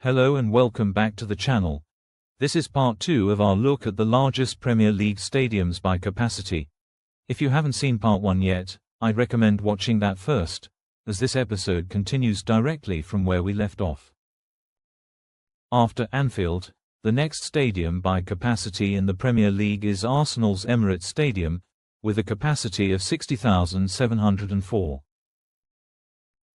Hello and welcome back to the channel. This is part 2 of our look at the largest Premier League stadiums by capacity. If you haven't seen part 1 yet, I'd recommend watching that first, as this episode continues directly from where we left off. After Anfield, the next stadium by capacity in the Premier League is Arsenal's Emirates Stadium, with a capacity of 60,704.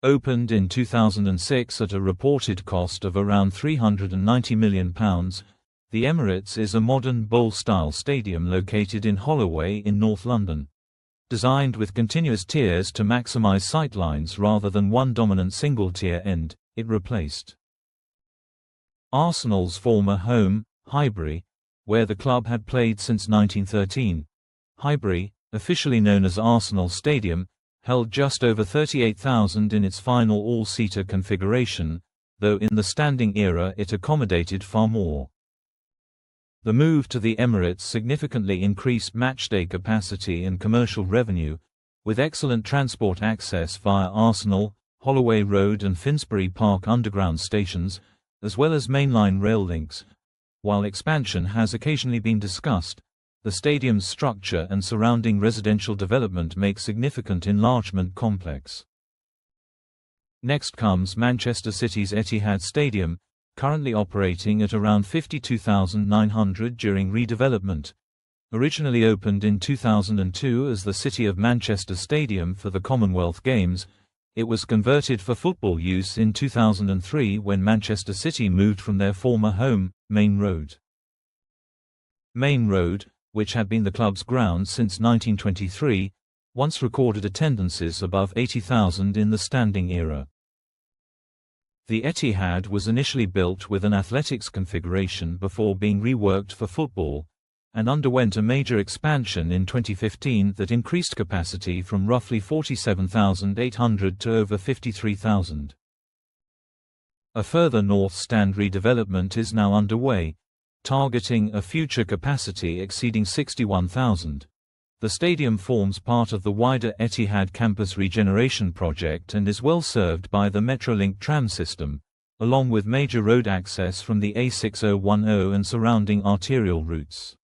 Opened in 2006 at a reported cost of around £390 million, the Emirates is a modern bowl-style stadium located in Holloway in North London. Designed with continuous tiers to maximise sightlines rather than one dominant single-tier end, it replaced Arsenal's former home, Highbury, where the club had played since 1913. Highbury, officially known as Arsenal Stadium, held just over 38,000 in its final all-seater configuration, though in the standing era it accommodated far more. The move to the Emirates significantly increased matchday capacity and commercial revenue, with excellent transport access via Arsenal, Holloway Road and Finsbury Park underground stations, as well as mainline rail links. While expansion has occasionally been discussed, the stadium's structure and surrounding residential development make significant enlargement complex. Next comes Manchester City's Etihad Stadium, currently operating at around 52,900 during redevelopment. Originally opened in 2002 as the City of Manchester Stadium for the Commonwealth Games, it was converted for football use in 2003 when Manchester City moved from their former home, Main Road. Main Road, which had been the club's ground since 1923, once recorded attendances above 80,000 in the standing era. The Etihad was initially built with an athletics configuration before being reworked for football, and underwent a major expansion in 2015 that increased capacity from roughly 47,800 to over 53,000. A further North Stand redevelopment is now underway, targeting a future capacity exceeding 61,000. The stadium forms part of the wider Etihad campus regeneration project and is well served by the Metrolink tram system, along with major road access from the A6010 and surrounding arterial routes.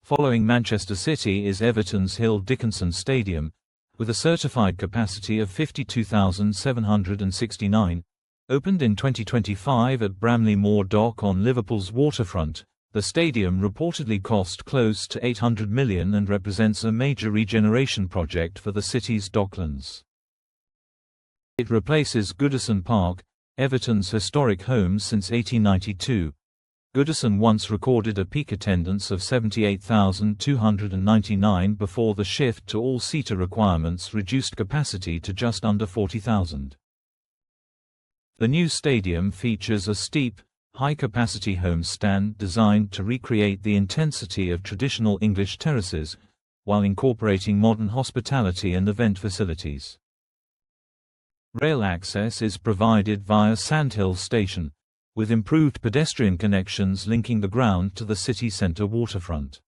Following Manchester City is Everton's Hill-Dickinson Stadium, with a certified capacity of 52,769. Opened in 2025 at Bramley Moor Dock on Liverpool's waterfront, the stadium reportedly cost close to £800 million and represents a major regeneration project for the city's docklands. It replaces Goodison Park, Everton's historic home since 1892. Goodison once recorded a peak attendance of 78,299 before the shift to all-seater requirements reduced capacity to just under 40,000. The new stadium features a steep, high-capacity home stand designed to recreate the intensity of traditional English terraces, while incorporating modern hospitality and event facilities. Rail access is provided via Sandhill Station, with improved pedestrian connections linking the ground to the city centre waterfront.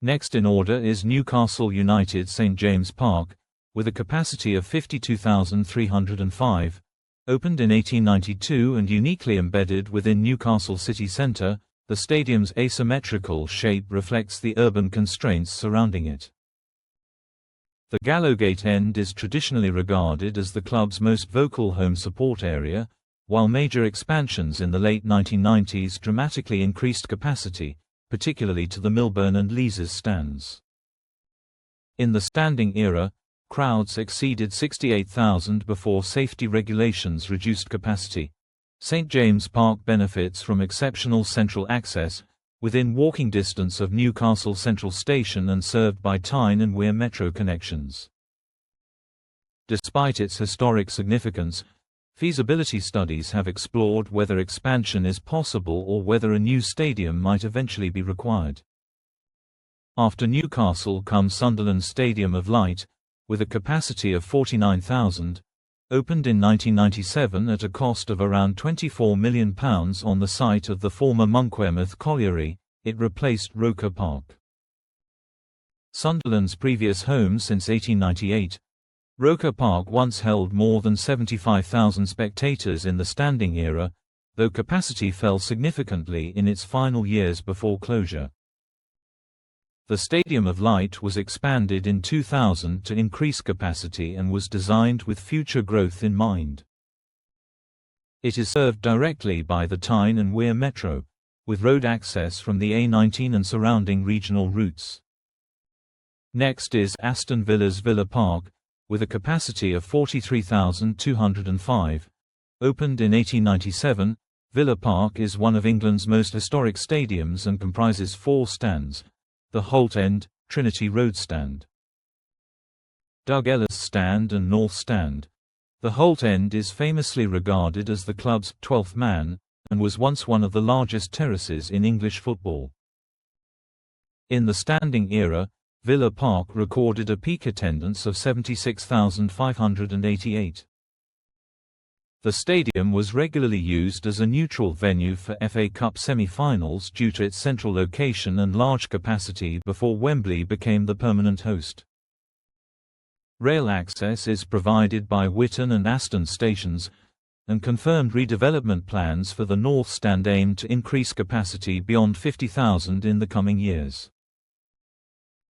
Next in order is Newcastle United St James Park, with a capacity of 52,305. Opened in 1892 and uniquely embedded within Newcastle city centre, the stadium's asymmetrical shape reflects the urban constraints surrounding it. The Gallowgate end is traditionally regarded as the club's most vocal home support area, while major expansions in the late 1990s dramatically increased capacity, particularly to the Milburn and Leeds stands. In the standing era, crowds exceeded 68,000 before safety regulations reduced capacity. St James Park benefits from exceptional central access, within walking distance of Newcastle Central Station and served by Tyne and Wear metro connections. Despite its historic significance, feasibility studies have explored whether expansion is possible or whether a new stadium might eventually be required. After Newcastle comes Sunderland Stadium of Light, with a capacity of 49,000, opened in 1997 at a cost of around £24 million on the site of the former Monkwearmouth Colliery, it replaced Roker Park. Sunderland's previous home since 1898, Roker Park once held more than 75,000 spectators in the standing era, though capacity fell significantly in its final years before closure. The Stadium of Light was expanded in 2000 to increase capacity and was designed with future growth in mind. It is served directly by the Tyne and Wear Metro, with road access from the A19 and surrounding regional routes. Next is Aston Villa's Villa Park, with a capacity of 43,205. Opened in 1897, Villa Park is one of England's most historic stadiums and comprises 4 stands: the Holt End, Trinity Road Stand, Doug Ellis Stand and North Stand. The Holt End is famously regarded as the club's 12th man, and was once one of the largest terraces in English football. In the standing era, Villa Park recorded a peak attendance of 76,588. The stadium was regularly used as a neutral venue for FA Cup semi-finals due to its central location and large capacity before Wembley became the permanent host. Rail access is provided by Whitton and Aston stations, and confirmed redevelopment plans for the North Stand aim to increase capacity beyond 50,000 in the coming years.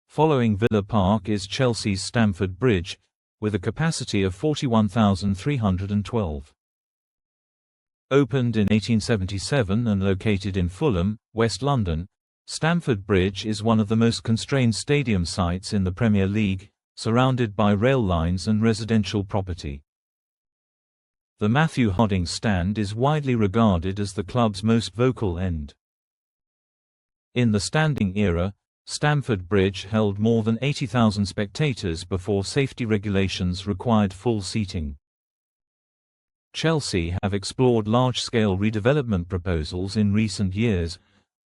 Following Villa Park is Chelsea's Stamford Bridge, with a capacity of 41,312. Opened in 1877 and located in Fulham, West London, Stamford Bridge is one of the most constrained stadium sites in the Premier League, surrounded by rail lines and residential property. The Matthew Harding Stand is widely regarded as the club's most vocal end. In the standing era, Stamford Bridge held more than 80,000 spectators before safety regulations required full seating. Chelsea have explored large-scale redevelopment proposals in recent years,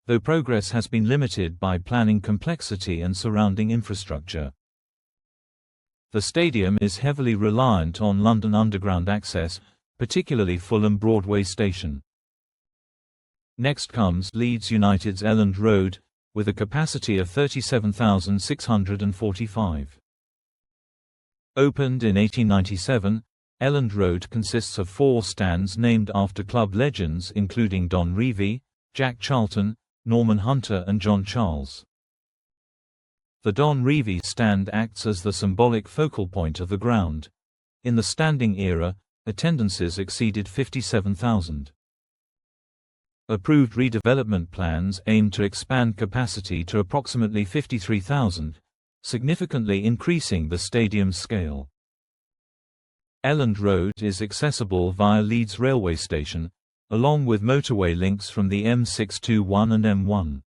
though progress has been limited by planning complexity and surrounding infrastructure. The stadium is heavily reliant on London Underground access, particularly Fulham Broadway Station. Next comes Leeds United's Elland Road, with a capacity of 37,645. Opened in 1897, Elland Road consists of 4 stands named after club legends including Don Revie, Jack Charlton, Norman Hunter and John Charles. The Don Revie stand acts as the symbolic focal point of the ground. In the standing era, attendances exceeded 57,000. Approved redevelopment plans aim to expand capacity to approximately 53,000, significantly increasing the stadium's scale. Elland Road is accessible via Leeds railway station, along with motorway links from the M621 and M1.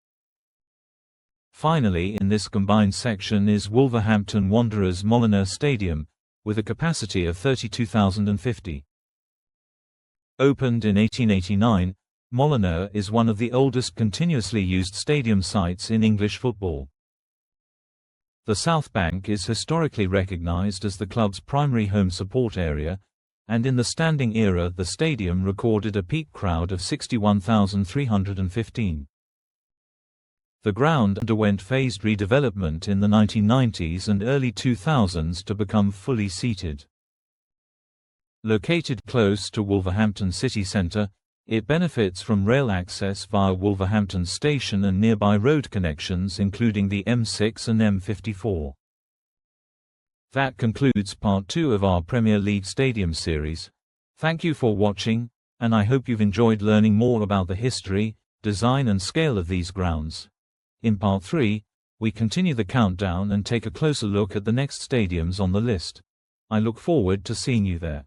Finally, in this combined section is Wolverhampton Wanderers' Molineux Stadium, with a capacity of 32,050. Opened in 1889, Molineux is one of the oldest continuously used stadium sites in English football. The South Bank is historically recognised as the club's primary home support area, and in the standing era the stadium recorded a peak crowd of 61,315. The ground underwent phased redevelopment in the 1990s and early 2000s to become fully seated. Located close to Wolverhampton city centre, it benefits from rail access via Wolverhampton Station and nearby road connections including the M6 and M54. That concludes part 2 of our Premier League Stadium series. Thank you for watching, and I hope you've enjoyed learning more about the history, design and scale of these grounds. In part 3, we continue the countdown and take a closer look at the next stadiums on the list. I look forward to seeing you there.